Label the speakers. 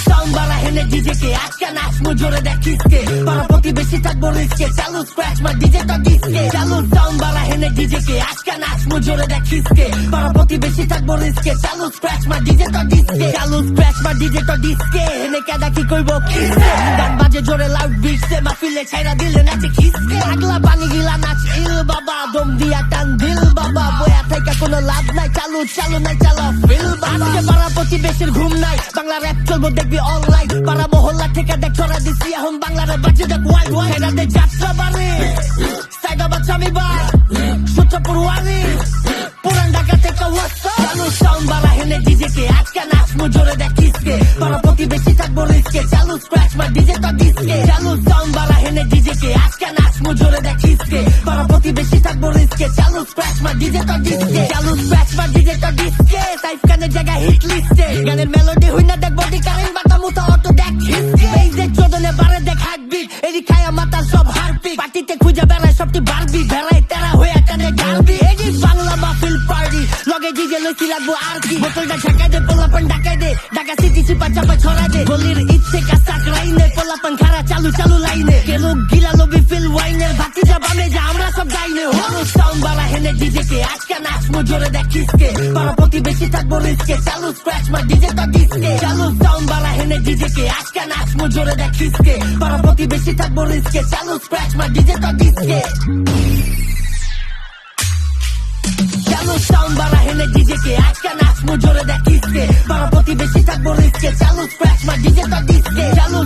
Speaker 1: sound বাড়া হেনে DJ কে আজকে নাচমু জোরে দেখ কিসকে পাড়া প্রতিবেশী থাকবো রিস্কে চালু স্ক্র্যাচ মার ডিজে তো ডিস্কে চালু সাউন্ড বাড়া হেনে ডিজে কে আজকে নাচমু জোরে দেখ কিসকে পাড়া প্রতিবেশী থাকবো রিস্কে চালু স্ক্র্যাচ মার ডিজে তো ডিস্কে চালু স্ক্র্যাচ মার ডিজে তো ডিস্কে হেনে কেদা কি কইব কিসকে গান বাজে জোরে লাউড বিটসে মাহফিলে ছাইরা দিলে নাচে কিসকে আগলা পানি গিলা নাচ ইল বাবা দম দিয়া টান দিল বাবা বয়া থেকে কোনো লাভ নাই চালু চালু নাই চালা ফিল বাবা পাড়া প্রতিবেশীর ঘুম নাই বাংলা র্যাপ চলবো দেখবি অনলাইন পাড়া মহল্লা থেকে দেখ ছড়া দিছি এখন বাংলার বাজে দেখ ওয়াইড ওয়াইড হেরাদের যাত্রা বাড়ি সাইদাবাদ স্বামীবার সূত্রপুর ওয়ারি পুরান ঢাকা থেকে ওয়াস্তা চালু সাউন্ড বাড়া হেনে ডিজে কে আজকে নাচমু জোরে দেখ কিসকে পাড়া প্রতিবেশী থাকবো রিস্কে চালু স্ক্র্যাচ মার ডিজে তো ডিস্কে চালু সাউন্ড বাড়া হেনে ডিজে কে আজকে নাচমু জোরে দেখ কিসকে পাড়া প্রতিবেশী থাকবো রিস্কে চালু স্ক্র্যাচ মার ডিজে তো ডিস্কে চালু স্ক্র্যাচ মার ডিজে তো ডিস্কে সাইফ খানের জায়গা হিট লিস্টে গানের মেলোডি হই না দেখ বডি কারেন্ট বাতা মুতা অটো দেখ হিস্টে এই যে চোদনে বারে দেখ হার্টবিট এরি খায়া মাথা সব হারপিক পার্টিতে খুঁজে বেড়ায় সবটি বারবি ভেড়ায় তেরা হয়ে টানে গালবি এডি বাংলা মাহফিল পার্টি লগে ডিজে লইছি লাগবো আর কি বোতলটা ঝাঁকাই দে পোলাপন ঢাকাই দে ঢাকা সিটি চিপা চাপা ছড়াই দে গলির ইচ্ছে কাঁচা রাইনে পোলাপন খারা চালু চালু লাইনে কে লোক গিলা লবি ফিল ওয়াইনের ভাতি যা বামে যা আমরা সব গাইনে হলো সাউন্ড বাড়া হেনে ডিজে কে আজকে নাচমু জোরে দেখ কিসকে পাড়া প্রতিবেশী থাকবো রিস্কে চালু স্ক্র্যাচ মার ডিজে তো ডিস্কে চালু সাউন্ড বাড়া হেনে ডিজে কে আজকে নাচমু জোরে দেখ কিসকে পাড়া প্রতিবেশী থাকবো রিস্কে চালু স্ক্র্যাচ মার ডিজে তো ডিস্কে চালু সাউন্ড বাড়া হেনে ডিজে কে আজকে নাচমু জোরে দেখ কিসকে পাড়া প্রতিবেশী থাকবো রিস্কে চালু স্ক্র্যাচ মার ডিজে তো ডিস্কে চালু